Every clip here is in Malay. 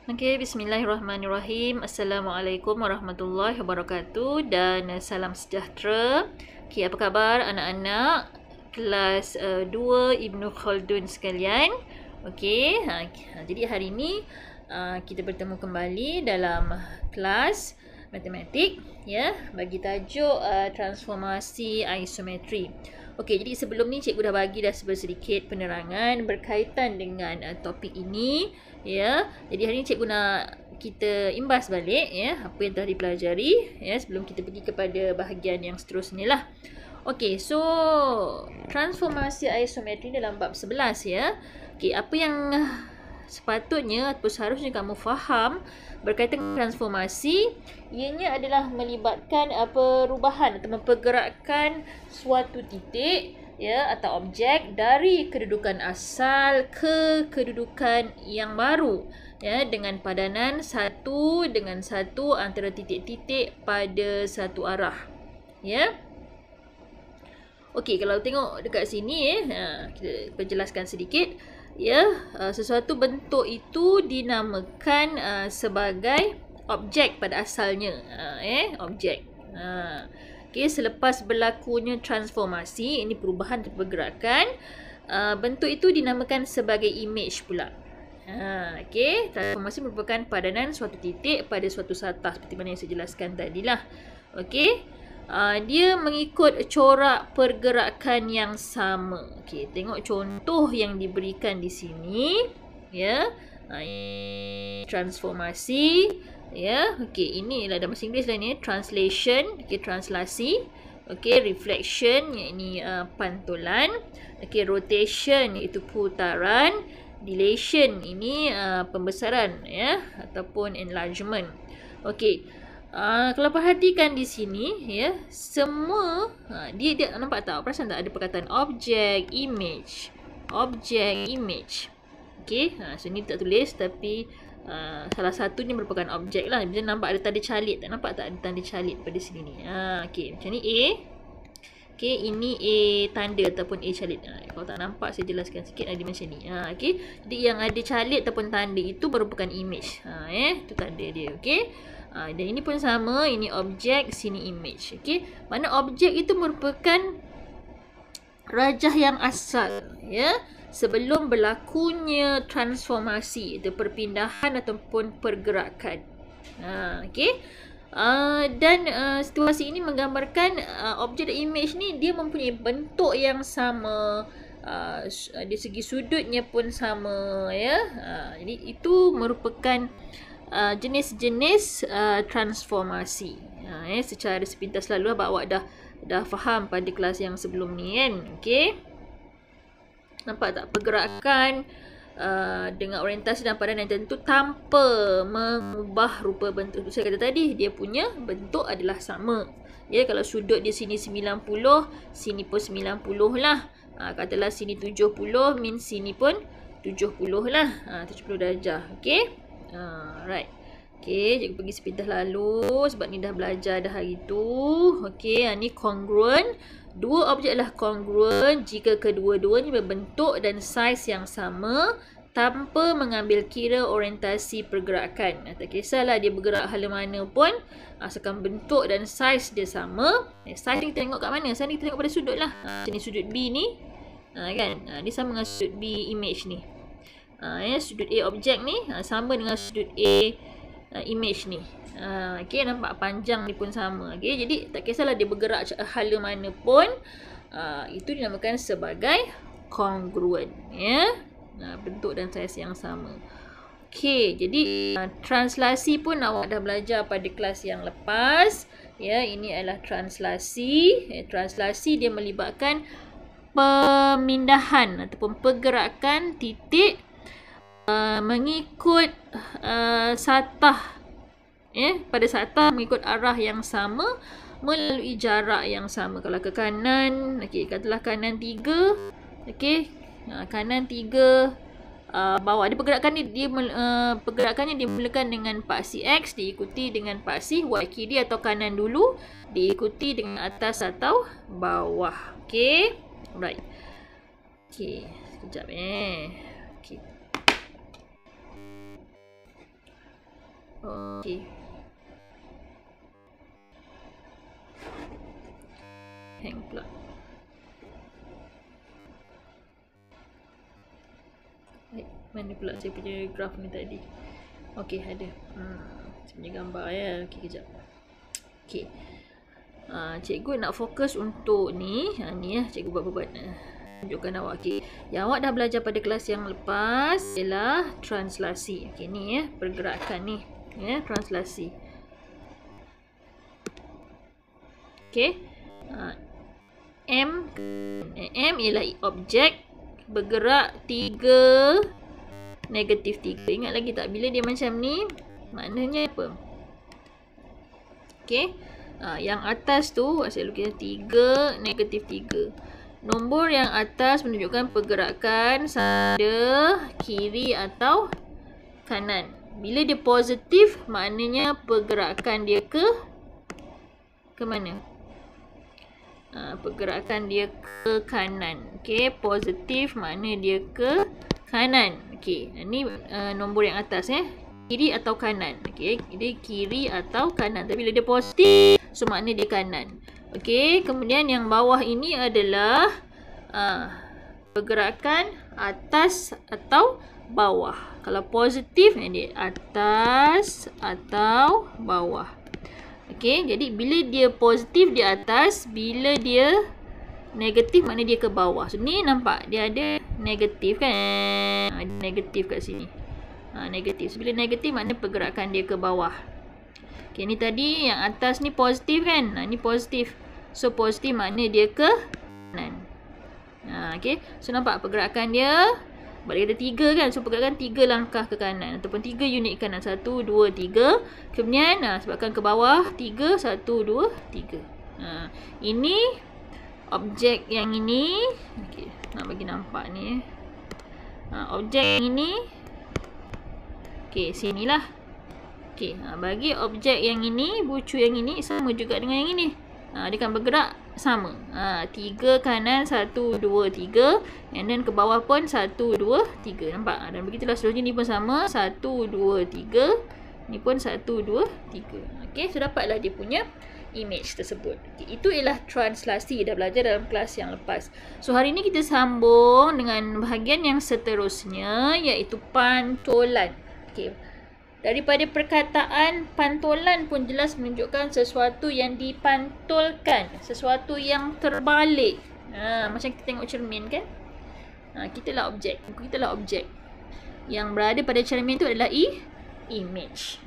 Okey, bismillahirrahmanirrahim. Assalamualaikum warahmatullahi wabarakatuh dan salam sejahtera. Okey, apa khabar anak-anak kelas 2 Ibnu Khaldun sekalian? Okey, jadi hari ini kita bertemu kembali dalam kelas matematik ya, bagi tajuk transformasi isometri. Okey, jadi sebelum ni cikgu dah bagi sedikit penerangan berkaitan dengan topik ini ya. Jadi hari ni cikgu nak kita imbas balik ya apa yang telah dipelajari ya sebelum kita pergi kepada bahagian yang seterusnya lah. Okey, so transformasi isometri dalam bab 11 ya. Okey, apa yang sepatutnya atau seharusnya kamu faham berkaitan dengan transformasi, ianya adalah melibatkan perubahan atau pergerakan suatu titik ya atau objek dari kedudukan asal ke kedudukan yang baru ya dengan padanan satu dengan satu antara titik-titik pada satu arah ya. Okey, kalau tengok dekat sini kita perjelaskan sedikit ya, sesuatu bentuk itu dinamakan sebagai objek pada asalnya objek. Okey, selepas berlakunya transformasi, ini perubahan atau pergerakan, bentuk itu dinamakan sebagai image pula. Okey, transformasi merupakan padanan suatu titik pada suatu satah seperti mana yang saya jelaskan tadilah. Okey. Dia mengikut corak pergerakan yang sama. Okey, tengok contoh yang diberikan di sini ya. Transformasi ya. Okey, ini dalam bahasa Inggeris lah ni, translation, okey, translasi. Okey, reflection iaitu pantulan. Okey, rotation iaitu putaran. Dilation ini pembesaran ya ataupun enlargement. Okey. Kalau perhatikan di sini ya, semua dia nampak tak? Perasan tak ada perkataan objek, image. Objek, image. Okey, so ni tak tulis tapi salah satu ni merupakan objek lah. Bila nampak ada tanda calit, tak nampak tak ada tanda calit pada sini ni. Okey, macam ni A. Okey, ini A tanda ataupun A calit. Kalau tak nampak saya jelaskan sikit ada macam ni. Okey, jadi yang ada calit ataupun tanda itu merupakan image. Itu tanda dia. Okey. Dan ini pun sama, ini objek, sini image. Okey, mana objek itu merupakan rajah yang asal ya sebelum berlakunya transformasi, itu perpindahan ataupun pergerakan. Okey. Dan situasi ini menggambarkan objek dan image ni dia mempunyai bentuk yang sama, dari segi sudutnya pun sama ya. Jadi itu merupakan jenis-jenis transformasi. Secara sepintas lalu awak dah faham pada kelas yang sebelum ni kan. Okey. Nampak tak pergerakan dengan orientasi dan padanan tentu tanpa mengubah rupa bentuk. Saya kata tadi dia punya bentuk adalah sama. Ya, kalau sudut di sini 90, sini pun 90 lah. Katalah sini 70, means sini pun 70 lah. 70 darjah. Okey. Right. Okey, cikgu pergi sepintas lalu sebab ni dah belajar dah hari tu. Okey, ni congruent. Dua objek adalah congruent jika kedua-duanya berbentuk dan saiz yang sama tanpa mengambil kira orientasi pergerakan. Tak kisahlah dia bergerak hala mana pun, asalkan bentuk dan saiz dia sama. Saiz ni kita tengok kat mana? Saiz ni kita tengok pada sudut lah. Macam ni sudut B ni. Kan? Dia sama dengan sudut B image ni. Sudut A objek ni sama dengan sudut A image ni. Okey, nampak panjang ni pun sama. Okey, jadi tak kisahlah dia bergerak hala mana pun, itu dinamakan sebagai congruent ya. Bentuk dan saiz yang sama. Okey, jadi translasi pun awak dah belajar pada kelas yang lepas ya. Ini adalah translasi. Translasi dia melibatkan pemindahan ataupun pergerakan titik mengikut satah pada satah mengikut arah yang sama melalui jarak yang sama. Kalau ke kanan, okey, katalah kanan 3, okey, kanan 3 bawah. Dia pergerakan ni pergerakannya dimulakan dengan paksi X diikuti dengan paksi Y, kiri atau kanan dulu diikuti dengan atas atau bawah. Okey, right. Okey, sekejap okey. Okey. Hang pula. Mana pula saya punya graf ni tadi? Okey, ada. Saya punya gambar ya. Okey, kejap. Okey. Cikgu nak fokus untuk ni. Ni ya, cikgu buat. Tunjukkan awak. Okey. Yang awak dah belajar pada kelas yang lepas ialah translasi. Okey, ni ya, pergerakan ni. Ya, translasi. Okey. M ialah objek bergerak 3 negatif 3. Ingat lagi tak bila dia macam ni maknanya apa? Okey. Yang atas tu saya lukis 3 negatif 3. Nombor yang atas menunjukkan pergerakan ada kiri atau kanan. Bila dia positif maknanya pergerakan dia ke mana? Pergerakan dia ke kanan. Okey, positif makna dia ke kanan. Okey, ini nombor yang atas kiri atau kanan. Okey, dia kiri atau kanan. Tapi bila dia positif, so makna dia kanan. Okey, kemudian yang bawah ini adalah pergerakan atas atau bawah. Kalau positif dia atas atau bawah. Okey, jadi bila dia positif di atas, bila dia negatif makna dia ke bawah. So ni nampak dia ada negatif kan? Ada negatif kat sini. Negatif. So bila negatif makna pergerakan dia ke bawah. Okey, ni tadi yang atas ni positif kan? Ni positif. So positif makna dia ke kanan. Okey. So nampak pergerakan dia balik ada 3 kan. So pergerakan 3 langkah ke kanan ataupun 3 unit kanan. 1 2 3. Kemudian sebabkan ke bawah 3 1 2 3. Ini objek yang ini. Okey, nak bagi nampak ni. Objek yang ini. Okey, sinilah. Okey, bagi objek yang ini, bucu yang ini sama juga dengan yang ini. Dia akan bergerak sama. 3 kanan 1 2 3, and then ke bawah pun 1 2 3. Nampak? Dan begitulah seterusnya ni pun sama 1 2 3. Ni pun 1 2 3. Okey, so dapatlah dia punya image tersebut. Okay, itu ialah translasi. Dah belajar dalam kelas yang lepas. So hari ni kita sambung dengan bahagian yang seterusnya, iaitu pantulan. Okey. Daripada perkataan pantulan pun jelas menunjukkan sesuatu yang dipantulkan, sesuatu yang terbalik. Macam kita tengok cermin kan? Kita lah objek. Kita lah objek. Yang berada pada cermin itu adalah image.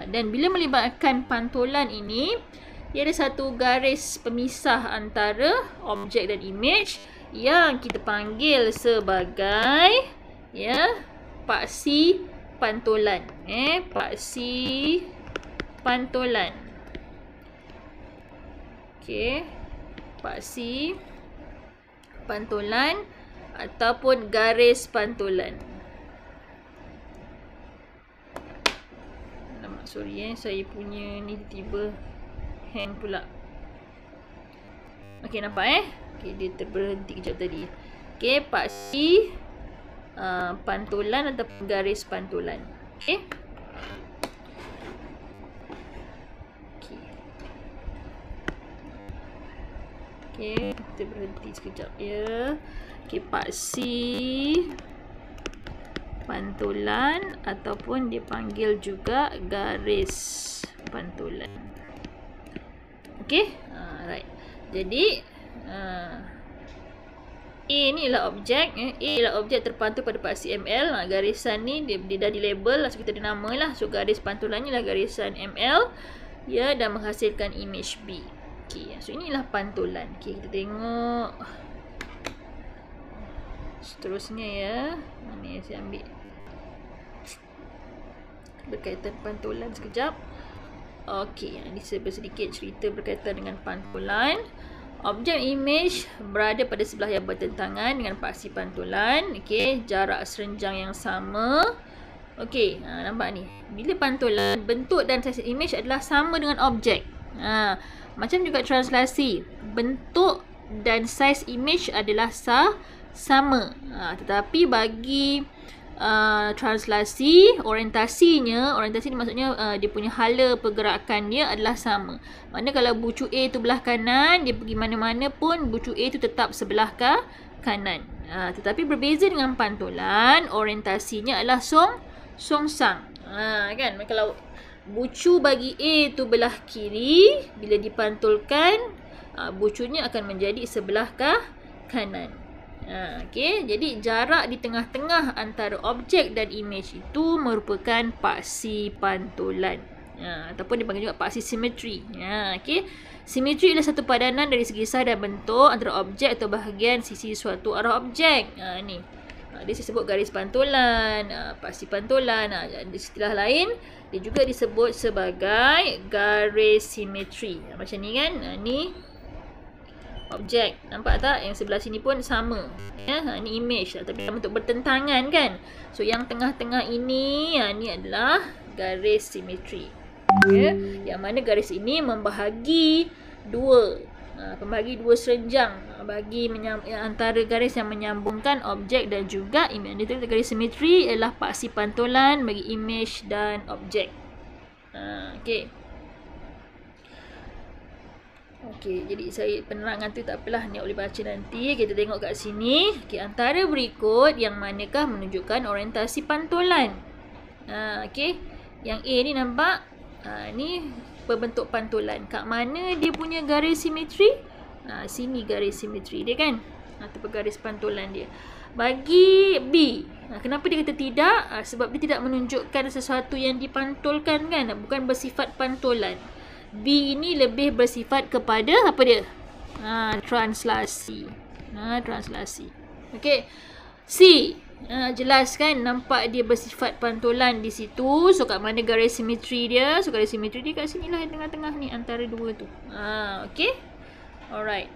Dan bila melibatkan pantulan ini, ia ada satu garis pemisah antara objek dan image yang kita panggil sebagai paksi pantulan. Paksi pantulan. Okey. Paksi pantulan ataupun garis pantulan. Sorry saya punya ni tiba hang pula. Okey, nampak Okey, dia terberhenti kejap tadi. Okey, paksi pantulan atau garis pantulan. Okey. Okey, kita berhenti sekejap ya. Okey, paksi pantulan ataupun dipanggil juga garis pantulan. Okey, right. Jadi A ni ialah objek. A ialah objek terpantul pada paksi ML. Garisan ni dia dah dilabel, so kita ada nama lah. So garis pantulan ni lah garisan ML. Dan menghasilkan image B. Okey, so inilah pantulan. Okey, kita tengok seterusnya ya. Ni saya ambil berkaitan pantulan sekejap. Okey, ini sedikit cerita berkaitan dengan pantulan. Objek image berada pada sebelah yang bertentangan dengan paksi pantulan. Okey, jarak serenjang yang sama. Okey, nampak ni. Bila pantulan, bentuk dan saiz image adalah sama dengan objek. Macam juga translasi, bentuk dan saiz image adalah sama. Tetapi bagi translasi, orientasi ni maksudnya dia punya hala pergerakan dia adalah sama. Maknanya kalau bucu A tu belah kanan, dia pergi mana-mana pun bucu A tu tetap sebelah kanan. Tetapi berbeza dengan pantulan, orientasinya adalah songsang. Kan? Kalau bucu bagi A tu belah kiri, bila dipantulkan, bucunya akan menjadi sebelah kanan. Okay. Jadi jarak di tengah-tengah antara objek dan imej itu merupakan paksi pantulan. Ataupun dipanggil juga paksi simetri. Okay. Simetri adalah satu padanan dari segi saiz dan bentuk antara objek atau bahagian sisi suatu arah objek. Ni. Dia disebut garis pantulan, paksi pantulan. Istilah lain, dia juga disebut sebagai garis simetri. Macam ni kan? Ni objek. Nampak tak? Yang sebelah sini pun sama. Ni image lah. Tapi untuk bertentangan kan? So, yang tengah-tengah ini, ni adalah garis simetri. Yang mana garis ini membahagi dua. Membahagi dua serenjang. Bagi antara garis yang menyambungkan objek dan juga image. Garis simetri adalah paksi pantulan bagi image dan objek. Okay. Okey, jadi saya penerangan tu tak apalah, ni boleh baca nanti. Kita tengok kat sini. Okey, antara berikut yang manakah menunjukkan orientasi pantulan? Okey. Yang A ni nampak, ni berbentuk pantulan. Kat mana dia punya garis simetri? Sini garis simetri dia kan? Ataupun garis pantulan dia. Bagi B, kenapa dia kata tidak? Sebab dia tidak menunjukkan sesuatu yang dipantulkan kan? Bukan bersifat pantulan. B ini lebih bersifat kepada apa dia? Translasi. Translasi. Okey. C. Jelas kan? Nampak dia bersifat pantulan di situ. So, kat mana garis simetri dia? So, garis simetri dia kat sini lah, tengah-tengah ni. Antara dua tu. Okey. Alright.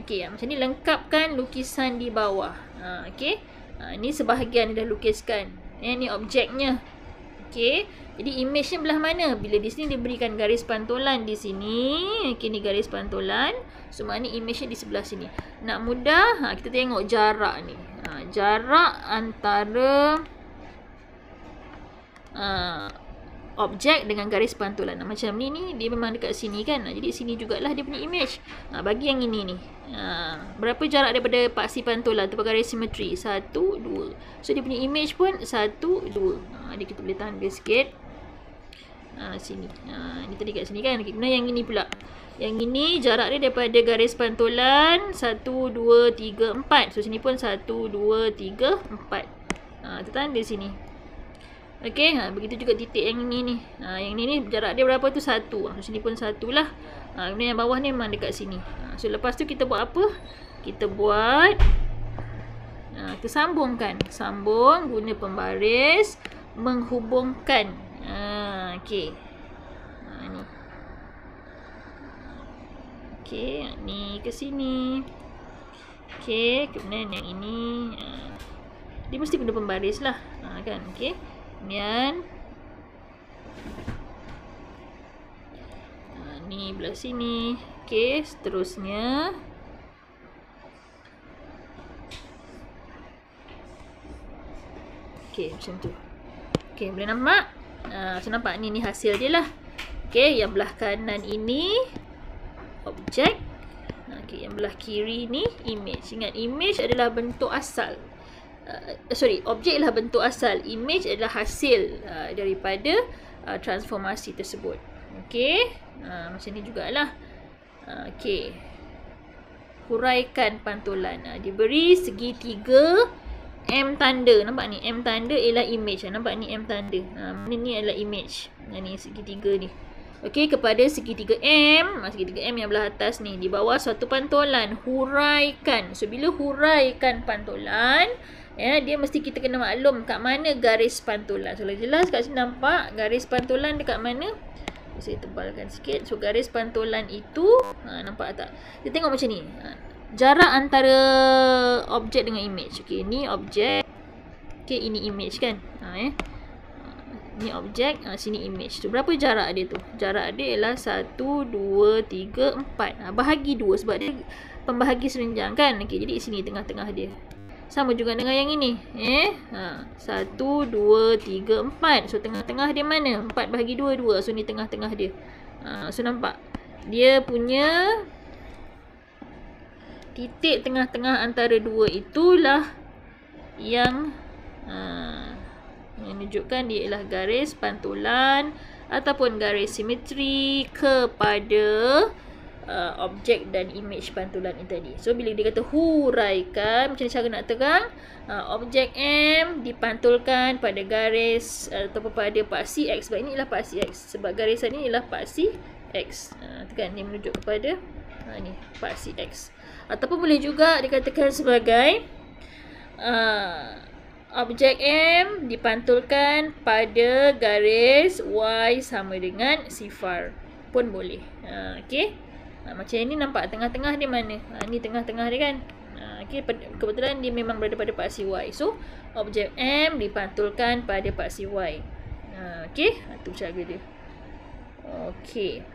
Okey. Macam ni lengkapkan lukisan di bawah. Okey. Ni sebahagian dia dah lukiskan. Ni objeknya. Okey. Jadi image-nya belah mana? Bila di sini diberikan garis pantulan di sini. Okey, ni garis pantulan. So, maknanya image-nya di sebelah sini. Nak mudah, kita tengok jarak ni. Jarak antara objek dengan garis pantulan. Macam ni dia memang dekat sini kan. Jadi sini jugalah dia punya image. Bagi yang ini ni. Berapa jarak daripada paksi pantulan tu garis simetri? 1, 2. So, dia punya image pun 1, 2. Jadi kita boleh tahan dia sikit. Sini. Ini tadi kat sini kan. Kemudian yang ini pula. Yang ini jarak dia daripada garis pantulan 1, 2, 3, 4. So, sini pun 1, 2, 3, 4. Kita tahan di sini. Okey. Begitu juga titik yang ini ni. Yang ini ni jarak dia berapa tu? 1. So, sini pun 1 lah. Kemudian yang bawah ni memang dekat sini. So, lepas tu kita buat apa? Kita buat kita sambungkan. Sambung guna pembaris menghubungkan. Okey. Ni. Okey, ni ke sini. Okey, kemudian yang ini dia mesti guna pembaris lah. Kan? Okey. Kemudian ni belah sini. Okey, seterusnya okey, macam tu. Okey, boleh nampak? So, nampak ni hasil dia lah. Okey, yang belah kanan ini objek. Okey, yang belah kiri ni image. Ingat, image adalah bentuk asal. Objek adalah bentuk asal. Image adalah hasil daripada transformasi tersebut. Okey, macam ni jugalah. Okey, huraikan pantulan. Diberi segitiga M tanda. Nampak ni? M tanda ialah image. Nampak ni M tanda. Ni adalah image. Ni segitiga ni. Okey, kepada segitiga M. Segitiga M yang belah atas ni. Di bawah suatu pantulan. Huraikan. So, bila huraikan pantulan, dia mesti kita kena maklum kat mana garis pantulan. So, jelas kat sini nampak garis pantulan dekat mana? Saya tebalkan sikit. So, garis pantulan itu, nampak tak? Kita tengok macam ni. Jarak antara objek dengan image. Okey, ni objek. Okey, ini image kan. Ni objek, sini image. So, berapa jarak dia tu? Jarak dia ialah 1, 2, 3, 4. Bahagi 2 sebab dia pembahagi serenjang kan. Okey, jadi sini tengah-tengah dia. Sama juga dengan yang ini. 1, 2, 3, 4. So, tengah-tengah dia mana? 4 bahagi 2, 2. So, ni tengah-tengah dia. So, nampak? Dia punya titik tengah-tengah antara 2 itulah yang menunjukkan dia ialah garis pantulan ataupun garis simetri kepada objek dan imej pantulan ini tadi. So, bila dia kata huraikan, macam mana cara nak terang? Objek M dipantulkan pada garis ataupun pada paksi X. Sebab ini ialah paksi X. Sebab garisan ini ialah paksi X. Kan dia menunjuk kepada ni, paksi X. Ataupun boleh juga dikatakan sebagai objek M dipantulkan pada garis Y sama dengan sifar pun boleh. Okey. Macam ini nampak tengah-tengah dia mana? Ni tengah-tengah dia kan? Okey, kebetulan dia memang berada pada paksi Y. So, objek M dipantulkan pada paksi Y. Okey, itu cara dia. Okey.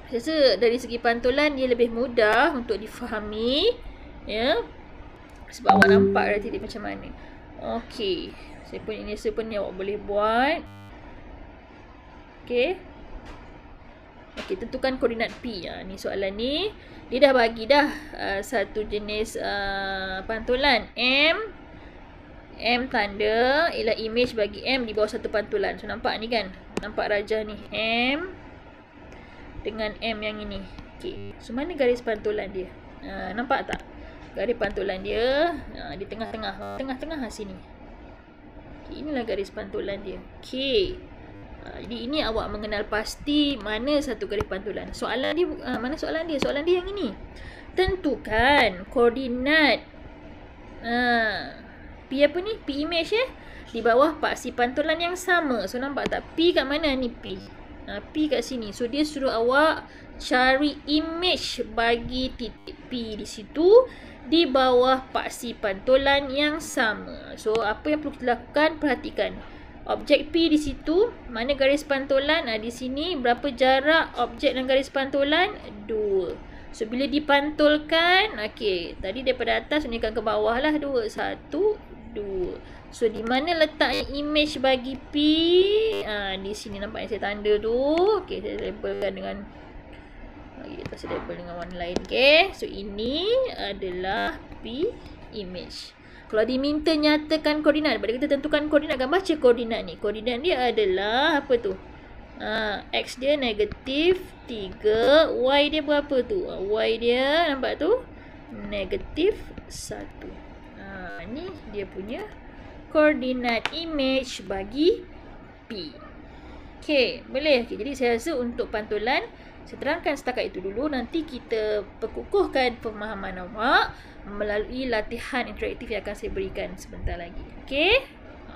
Saya rasa dari segi pantulan dia lebih mudah untuk difahami, ya. Sebab awak nampak dah titik macam mana. Okey. Saya pun ni awak boleh buat. Okey. Okey, tentukan koordinat P. Ni soalan ni. Dia dah bagi dah satu jenis pantulan. M tanda ialah imej bagi M di bawah satu pantulan. So, nampak ni kan? Nampak rajah ni. M dengan M yang ini. Okey. So, mana garis pantulan dia? Nampak tak? Garis pantulan dia di tengah-tengah. Tengah-tengah sini. Okay, inilah garis pantulan dia. Okey. Jadi ini awak mengenal pasti mana satu garis pantulan. Soalan dia mana soalan dia? Soalan dia yang ini. Tentukan koordinat P apa ni? P image di bawah paksi pantulan yang sama. So, nampak tak? P kat mana ni P? P kat sini. So, dia suruh awak cari image bagi titik P di situ di bawah paksi pantulan yang sama. So, apa yang perlu kita lakukan? Perhatikan. Objek P di situ, mana garis pantulan? Di sini, berapa jarak objek dan garis pantulan? 2. So, bila dipantulkan, okey, tadi daripada atas meningkat ke bawah lah 2. 1, 2. So, di mana letak imej bagi P? Di sini nampak yang saya tanda tu. Okey, saya labelkan dengan saya label dengan warna lain. Okey, so ini adalah P image. Kalau diminta nyatakan koordinat, pada kita tentukan koordinat, akan baca koordinat ni. Koordinat dia adalah apa tu? X dia negatif 3, Y dia berapa tu? Y dia nampak tu? Negatif 1. Ni dia punya koordinat image bagi P. Okey, boleh. Okay, jadi saya rasa untuk pantulan, saya terangkan setakat itu dulu. Nanti kita perkukuhkan pemahaman awak melalui latihan interaktif yang akan saya berikan sebentar lagi. Okey?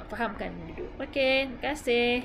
Fahamkan dulu. Okey, terima kasih.